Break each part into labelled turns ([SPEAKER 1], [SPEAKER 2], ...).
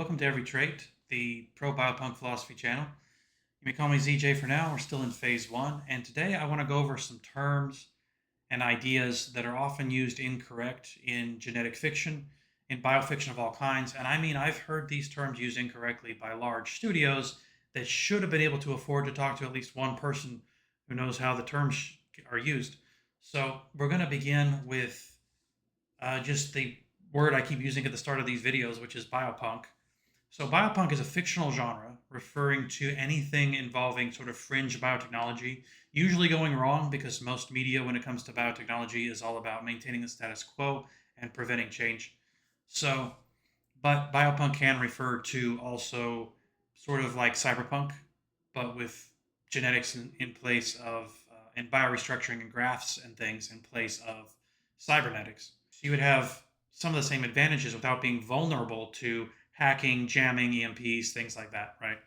[SPEAKER 1] Welcome to Every Trait, the pro biopunk philosophy channel. You may call me ZJ for now. We're still in phase one, and today I want to go over some terms and ideas that are often used incorrect in genetic fiction, in biofiction of all kinds. And I mean, I've heard these terms used incorrectly by large studios that should have been able to afford to talk to at least one person who knows how the terms are used. So we're going to begin with just the word I keep using at the start of these videos, which is biopunk. So, biopunk is a fictional genre referring to anything involving sort of fringe biotechnology, usually going wrong because most media, when it comes to biotechnology, is all about maintaining the status quo and preventing change. So, but biopunk can refer to also sort of like cyberpunk, but with genetics in place of, and biorestructuring and grafts and things in place of cybernetics. So you would have some of the same advantages without being vulnerable to hacking, jamming, EMPs, things like that, right?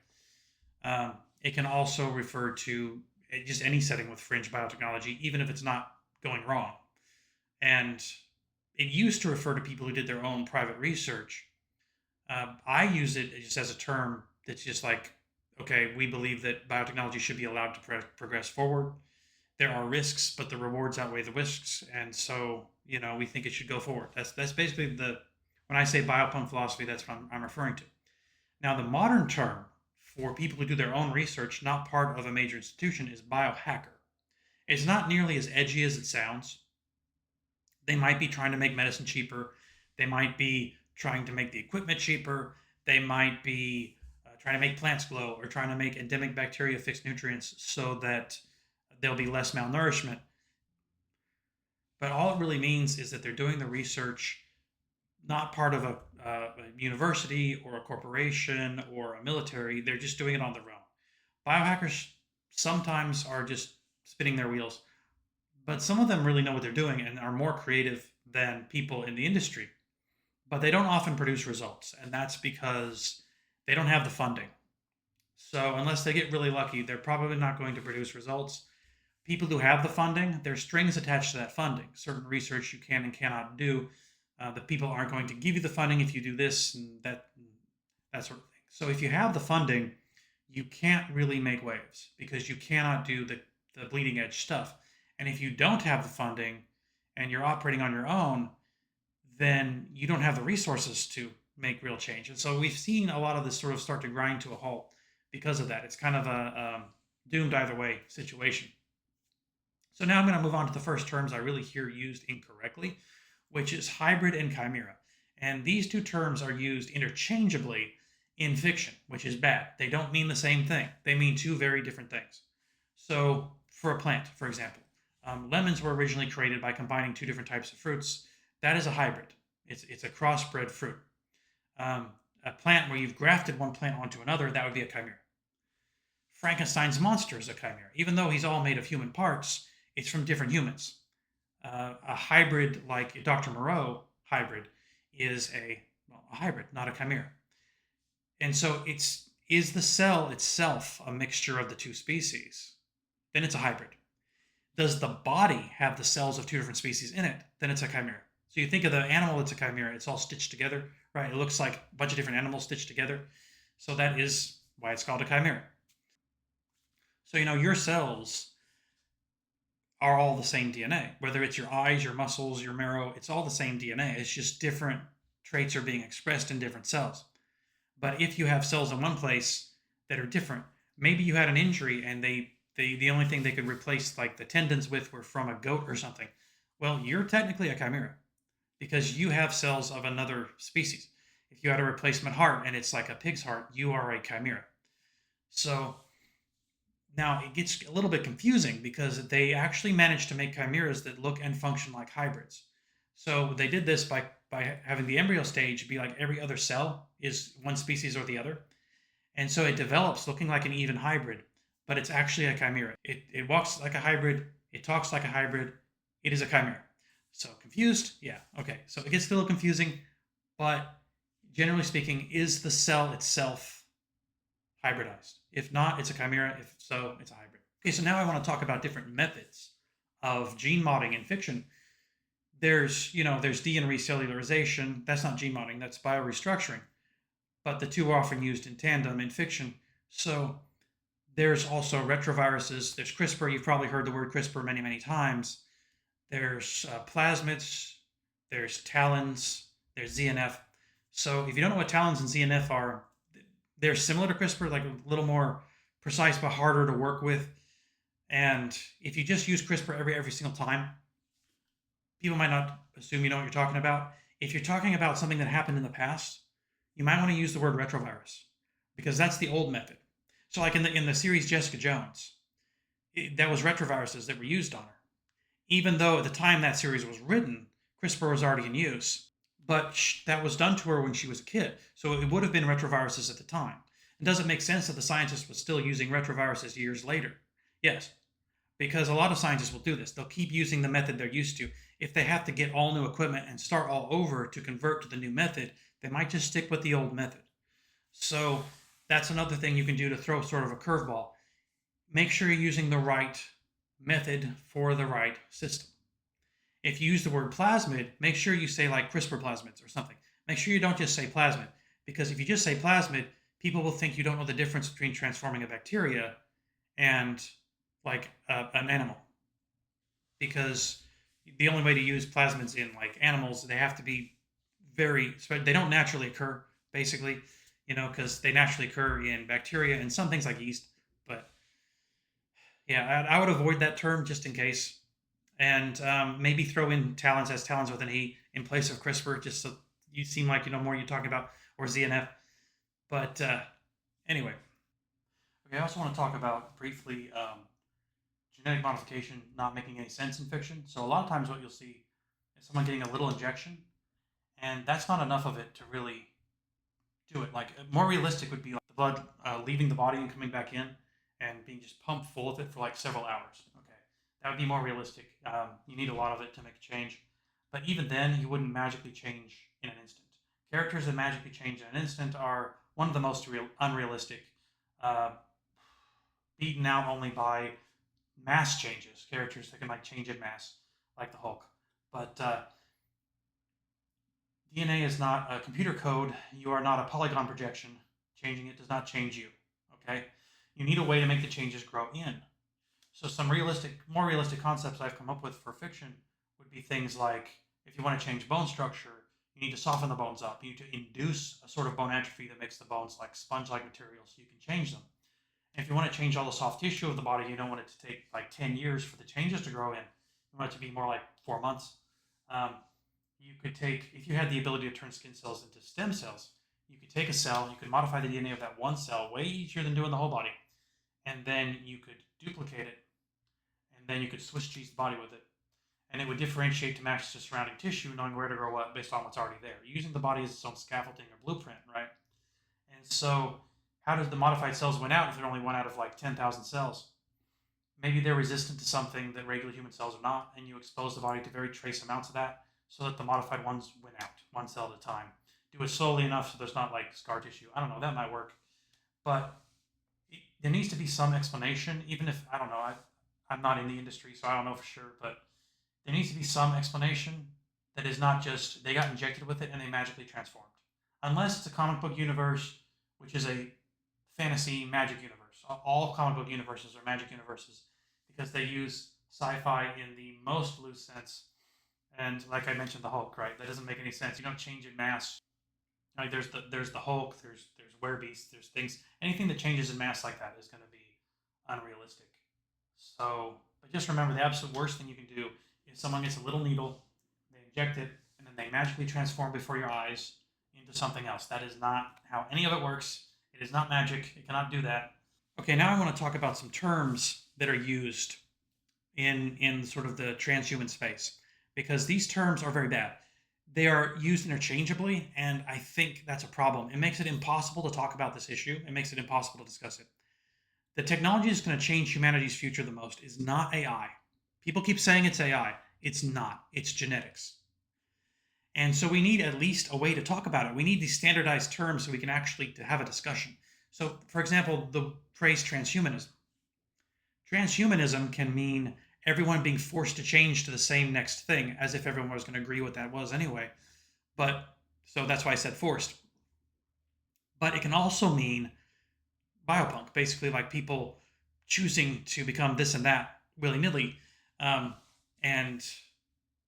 [SPEAKER 1] It can also refer to just any setting with fringe biotechnology, even if it's not going wrong. And it used to refer to people who did their own private research. I use it just as a term that's just like, okay, we believe that biotechnology should be allowed to progress forward. There are risks, but the rewards outweigh the risks, and so we think it should go forward. That's basically the when I say biopunk philosophy, that's what I'm referring to. Now, the modern term for people who do their own research, not part of a major institution, is biohacker. It's not nearly as edgy as it sounds. They might be trying to make medicine cheaper. They might be trying to make the equipment cheaper. They might be trying to make plants grow or trying to make endemic bacteria fix nutrients so that there'll be less malnourishment. But all it really means is that they're doing the research not part of a university or a corporation or a military. They're just doing it on their own. Biohackers sometimes are just spinning their wheels, but some of them really know what they're doing and are more creative than people in the industry. But they don't often produce results, and that's because they don't have the funding. So unless they get really lucky, they're probably not going to produce results. People who have the funding, there's strings attached to that funding. Certain research you can and cannot do. The people aren't going to give you the funding if you do this and that sort of thing. So if you have the funding, you can't really make waves because you cannot do the bleeding edge stuff. And if you don't have the funding and you're operating on your own, then you don't have the resources to make real change. And so we've seen a lot of this sort of start to grind to a halt because of that. It's kind of a doomed either way situation. So now I'm going to move on to the first terms I really hear used incorrectly, which is hybrid and chimera. And these two terms are used interchangeably in fiction, which is bad. They don't mean the same thing, they mean two very different things. So, for a plant, for example, lemons were originally created by combining two different types of fruits. That is a hybrid, it's a crossbred fruit. A plant where you've grafted one plant onto another, that would be a chimera. Frankenstein's monster is a chimera. Even though he's all made of human parts, it's from different humans. A hybrid like Dr. Moreau hybrid is a hybrid, not a chimera. And so is the cell itself a mixture of the two species? Then it's a hybrid. Does the body have the cells of two different species in it? Then it's a chimera. So you think of the animal that's a chimera, it's all stitched together, right? It looks like a bunch of different animals stitched together. So that is why it's called a chimera. So your cells are all the same DNA. Whether it's your eyes, your muscles, your marrow, it's all the same DNA. It's just different traits are being expressed in different cells. But if you have cells in one place that are different, maybe you had an injury and the only thing they could replace like the tendons with were from a goat or something. Well, you're technically a chimera because you have cells of another species. If you had a replacement heart and it's like a pig's heart, you are a chimera. So now it gets a little bit confusing because they actually managed to make chimeras that look and function like hybrids. So they did this by having the embryo stage be like every other cell is one species or the other. And so it develops looking like an even hybrid, but it's actually a chimera. It walks like a hybrid, it talks like a hybrid, it is a chimera. So confused? Yeah, okay. So it gets a little confusing, but generally speaking, is the cell itself hybridized? If not, it's a chimera. If so, it's a hybrid. Okay, so now I want to talk about different methods of gene modding in fiction. There's DNA recellularization. That's not gene modding, that's biorestructuring. but the two are often used in tandem in fiction. So there's also retroviruses. There's CRISPR. You've probably heard the word CRISPR many, many times. There's plasmids. There's talons. There's ZNF. So if you don't know what talons and ZNF are, they're similar to CRISPR, like a little more precise but harder to work with. And if you just use CRISPR every single time, people might not assume you know what you're talking about. If you're talking about something that happened in the past, you might want to use the word retrovirus because that's the old method. So, like in the series Jessica Jones, that was retroviruses that were used on her, even though at the time that series was written, CRISPR was already in use. But that was done to her when she was a kid, so it would have been retroviruses at the time. It doesn't make sense that the scientist was still using retroviruses years later. Yes, because a lot of scientists will do this. They'll keep using the method they're used to. If they have to get all new equipment and start all over to convert to the new method, they might just stick with the old method. So that's another thing you can do to throw sort of a curveball. Make sure you're using the right method for the right system. If you use the word plasmid, make sure you say like CRISPR plasmids or something. Make sure you don't just say plasmid, because if you just say plasmid, people will think you don't know the difference between transforming a bacteria and like an animal. Because the only way to use plasmids in like animals, they have to be they don't naturally occur, basically, because they naturally occur in bacteria and some things like yeast. But yeah, I would avoid that term just in case. And maybe throw in talons as talons with an E in place of CRISPR, just so you seem like you know more you're talking about, or ZNF. But anyway, okay. I also want to talk about briefly genetic modification not making any sense in fiction. So a lot of times, what you'll see is someone getting a little injection, and that's not enough of it to really do it. Like more realistic would be like the blood leaving the body and coming back in, and being just pumped full of it for like several hours. Okay, that would be more realistic. You need a lot of it to make a change, but even then, you wouldn't magically change in an instant. Characters that magically change in an instant are one of the most unrealistic, uh, beaten out only by mass changes. Characters that can like change in mass, like the Hulk. But DNA is not a computer code. You are not a polygon projection. Changing it does not change you. Okay, you need a way to make the changes grow in. So some more realistic concepts I've come up with for fiction would be things like if you want to change bone structure, you need to soften the bones up. You need to induce a sort of bone atrophy that makes the bones like sponge-like material so you can change them. And if you want to change all the soft tissue of the body, you don't want it to take like 10 years for the changes to grow in. You want it to be more like 4 months. Um, you could take, if you had the ability to turn skin cells into stem cells, you could take a cell, you could modify the DNA of that one cell way easier than doing the whole body. And then you could duplicate it, and then you could Swiss cheese the body with it. And it would differentiate to match the surrounding tissue, knowing where to grow up based on what's already there, using the body as its own scaffolding or blueprint, right? And so, how does the modified cells win out if they're only one out of like 10,000 cells? Maybe they're resistant to something that regular human cells are not, and you expose the body to very trace amounts of that so that the modified ones win out, one cell at a time. Do it slowly enough so there's not like scar tissue. I don't know, that might work. But there needs to be some explanation, even if, I don't know, I'm not in the industry, so I don't know for sure, but there needs to be some explanation that is not just they got injected with it and they magically transformed. Unless it's a comic book universe, which is a fantasy magic universe. All comic book universes are magic universes because they use sci-fi in the most loose sense. And like I mentioned, the Hulk, right? That doesn't make any sense. You don't change in mass. Like there's the Hulk, there's werebeasts, there's things. Anything that changes in mass like that is going to be unrealistic. So, but just remember, the absolute worst thing you can do is someone gets a little needle, they inject it, and then they magically transform before your eyes into something else. That is not how any of it works. It is not magic. It cannot do that. Okay, now I want to talk about some terms that are used in sort of the transhuman space because these terms are very bad. They are used interchangeably, and I think that's a problem. It makes it impossible to talk about this issue. It makes it impossible to discuss it. The technology that's going to change humanity's future the most is not AI. People keep saying it's AI. It's not. It's genetics. And so we need at least a way to talk about it. We need these standardized terms so we can actually to have a discussion. So, for example, the phrase transhumanism. Transhumanism can mean everyone being forced to change to the same next thing, as if everyone was going to agree what that was anyway. But so that's why I said forced. but it can also mean biopunk, basically like people choosing to become this and that willy nilly, um, and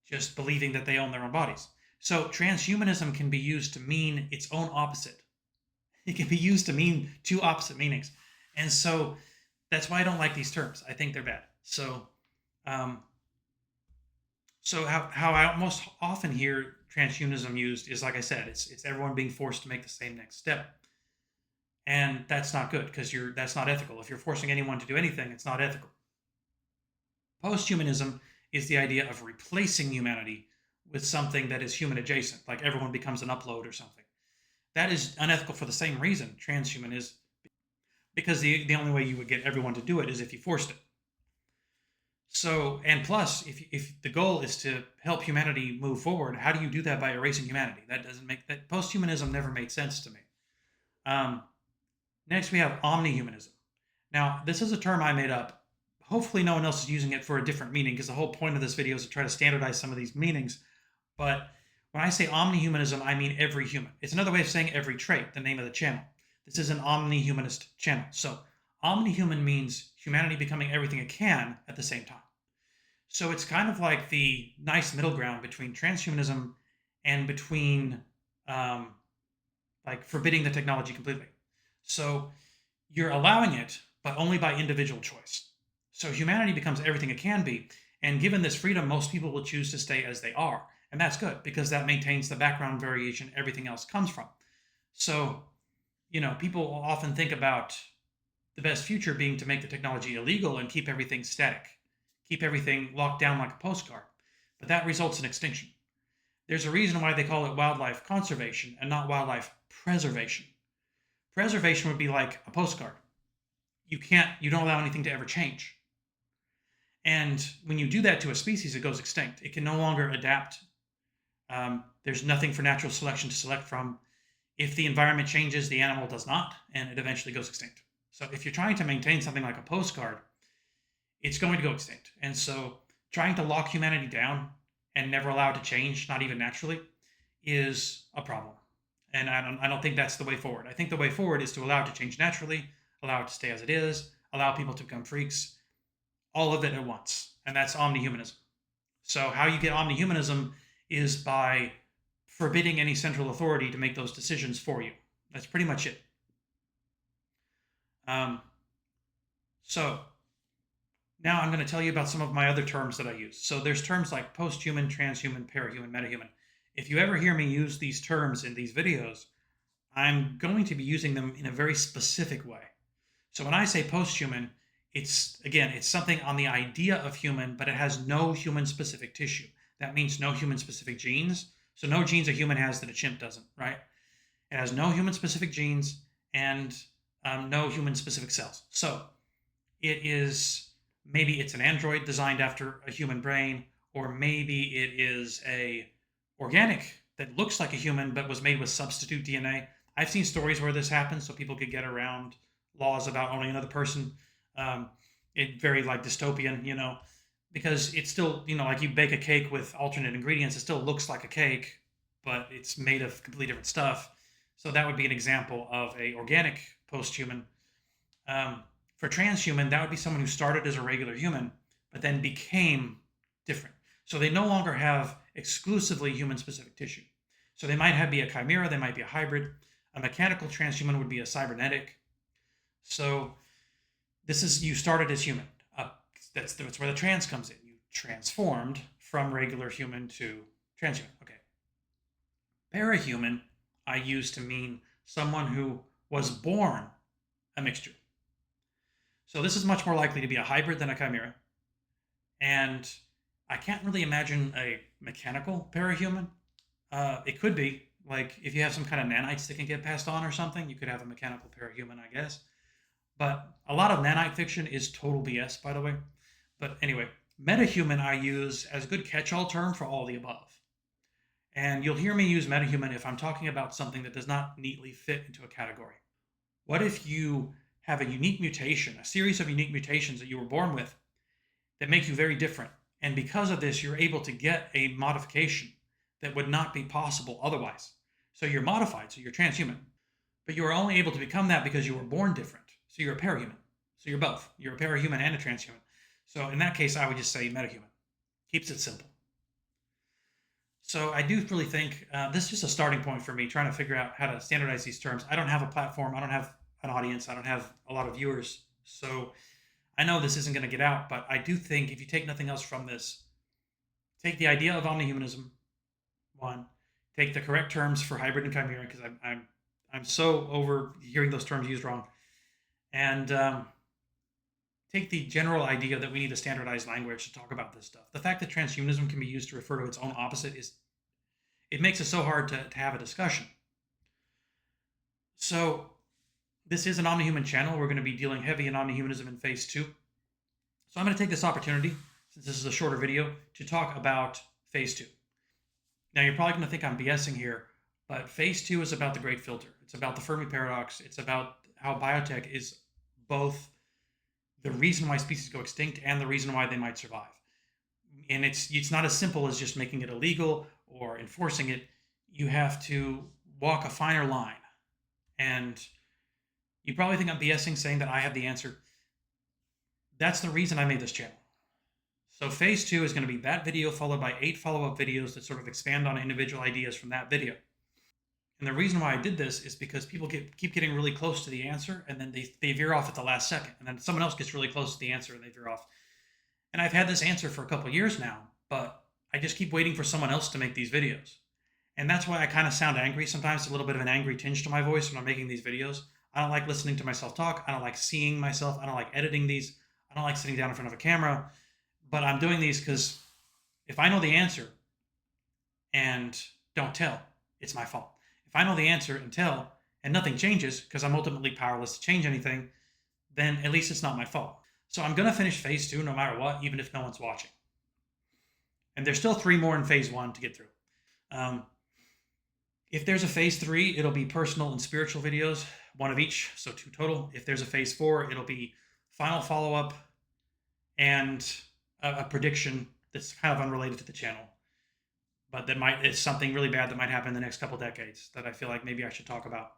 [SPEAKER 1] just believing that they own their own bodies. So transhumanism can be used to mean its own opposite. It can be used to mean two opposite meanings, and so that's why I don't like these terms. I think they're bad. Um, so how I most often hear transhumanism used is, like I said, it's everyone being forced to make the same next step, and that's not good because that's not ethical. If you're forcing anyone to do anything, it's not ethical. Posthumanism is the idea of replacing humanity with something that is human adjacent, like everyone becomes an upload or something. That is unethical for the same reason transhuman is, because the only way you would get everyone to do it is if you forced it. So, and plus, if the goal is to help humanity move forward, how do you do that by erasing humanity? That doesn't make that posthumanism never made sense to me. Um, Next, we have omnihumanism. Now, this is a term I made up. Hopefully, no one else is using it for a different meaning because the whole point of this video is to try to standardize some of these meanings. But when I say omnihumanism, I mean every human. It's another way of saying every trait, the name of the channel. This is an omnihumanist channel. So, omnihuman means humanity becoming everything it can at the same time. So it's kind of like the nice middle ground between transhumanism and between um, like forbidding the technology completely. So you're allowing it, but only by individual choice. So humanity becomes everything it can be. And given this freedom, most people will choose to stay as they are. And that's good because that maintains the background variation everything else comes from. So, people often think about the best future being to make the technology illegal and keep everything static, keep everything locked down like a postcard. But that results in extinction. There's a reason why they call it wildlife conservation and not wildlife preservation. Preservation would be like a postcard. You don't allow anything to ever change. And when you do that to a species, it goes extinct. It can no longer adapt. There's nothing for natural selection to select from. If the environment changes, the animal does not, and it eventually goes extinct. So if you're trying to maintain something like a postcard, it's going to go extinct. And so trying to lock humanity down and never allow it to change, not even naturally, is a problem. And I don't think that's the way forward. I think the way forward is to allow it to change naturally, allow it to stay as it is, allow people to become freaks, all of it at once. And that's omnihumanism. So how you get omnihumanism is by forbidding any central authority to make those decisions for you. That's pretty much it. Um, so now I'm going to tell you about some of my other terms that I use. So there's terms like posthuman, transhuman, parahuman, metahuman. If you ever hear me use these terms in these videos, I'm going to be using them in a very specific way. So when I say posthuman, it's something on the idea of human, but it has no human specific tissue. That means no human specific genes. So no genes a human has that a chimp doesn't, right? It has no human specific genes and no human specific cells. So maybe it's an android designed after a human brain, or maybe it is a organic that looks like a human but was made with substitute DNA. I've seen stories where this happens so people could get around laws about owning another person. It very like dystopian, because it's still, like you bake a cake with alternate ingredients, it still looks like a cake, but it's made of completely different stuff. So that would be an example of a organic post-human. For transhuman, that would be someone who started as a regular human, but then became different. So they no longer have exclusively human-specific tissue. So they might be a chimera, they might be a hybrid. A mechanical transhuman would be a cybernetic. So you started as human. That's where the trans comes in. You transformed from regular human to transhuman. Okay. Parahuman, I use to mean someone who was born a mixture. So this is much more likely to be a hybrid than a chimera. And I can't really imagine a mechanical parahuman. It could be, like, if you have some kind of nanites that can get passed on or something, you could have a mechanical parahuman, I guess. But a lot of nanite fiction is total BS, by the way. But anyway, metahuman I use as a good catch-all term for all the above. And you'll hear me use metahuman if I'm talking about something that does not neatly fit into a category. What if you have a unique mutation, a series of unique mutations that you were born with that make you very different? And because of this, you're able to get a modification that would not be possible otherwise. So you're modified, so you're transhuman. But you are only able to become that because you were born different. So you're a parahuman. So you're both. You're a parahuman and a transhuman. So in that case, I would just say metahuman. Keeps it simple. So I do really think this is just a starting point for me trying to figure out how to standardize these terms. I don't have a platform. I don't have an audience. I don't have a lot of viewers. So I know this isn't going to get out, but I do think if you take nothing else from this, take the idea of omnihumanism, one, take the correct terms for hybrid and chimera, because I'm so over hearing those terms used wrong, and take the general idea that we need a standardized language to talk about this stuff. The fact that transhumanism can be used to refer to its own opposite is it makes it so hard to have a discussion. So this is an omnihuman channel. We're going to be dealing heavy in omnihumanism in phase 2. So I'm going to take this opportunity, since this is a shorter video, to talk about phase 2. Now you're probably going to think I'm BSing here, but phase 2 is about the great filter. It's about the Fermi paradox. It's about how biotech is both the reason why species go extinct and the reason why they might survive. And it's not as simple as just making it illegal or enforcing it. You have to walk a finer line. And you probably think I'm BSing saying that I have the answer. That's the reason I made this channel. So phase 2 is going to be that video followed by 8 follow-up videos that sort of expand on individual ideas from that video. And the reason why I did this is because people keep getting really close to the answer, and then they veer off at the last second. And then someone else gets really close to the answer, and they veer off. And I've had this answer for a couple of years now, but I just keep waiting for someone else to make these videos. And that's why I kind of sound angry sometimes, a little bit of an angry tinge to my voice when I'm making these videos. I don't like listening to myself talk. I don't like seeing myself. I don't like editing these. I don't like sitting down in front of a camera. But I'm doing these because if I know the answer and don't tell, it's my fault. If I know the answer and tell and nothing changes because I'm ultimately powerless to change anything, then at least it's not my fault. So I'm going to finish phase 2 no matter what, even if no one's watching. And there's still 3 more in phase 1 to get through. If there's a phase 3, it'll be personal and spiritual videos, 1 of each, so 2 total. If there's a phase 4, it'll be final follow-up and a prediction that's kind of unrelated to the channel, but that it's something really bad that might happen in the next couple decades that I feel like maybe I should talk about.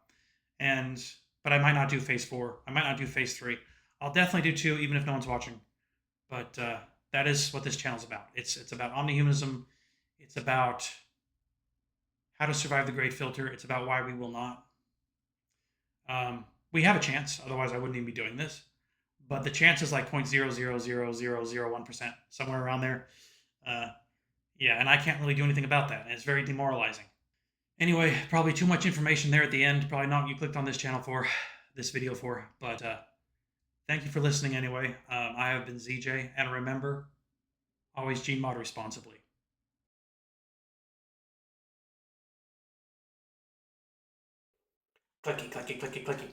[SPEAKER 1] But I might not do phase 4. I might not do phase 3. I'll definitely do 2, even if no one's watching. But that is what this channel's about. It's about omnihumanism. It's about how to survive the great filter. It's about why we will not. We have a chance, otherwise I wouldn't even be doing this. But the chance is like 0.000001%, somewhere around there. Yeah, and I can't really do anything about that, and it's very demoralizing. Anyway, probably too much information there at the end. Probably not what you clicked on this channel for, this video for. But thank you for listening anyway. I have been ZJ, and remember, always gene mod responsibly. Clicky, clicky, clicky, clicky.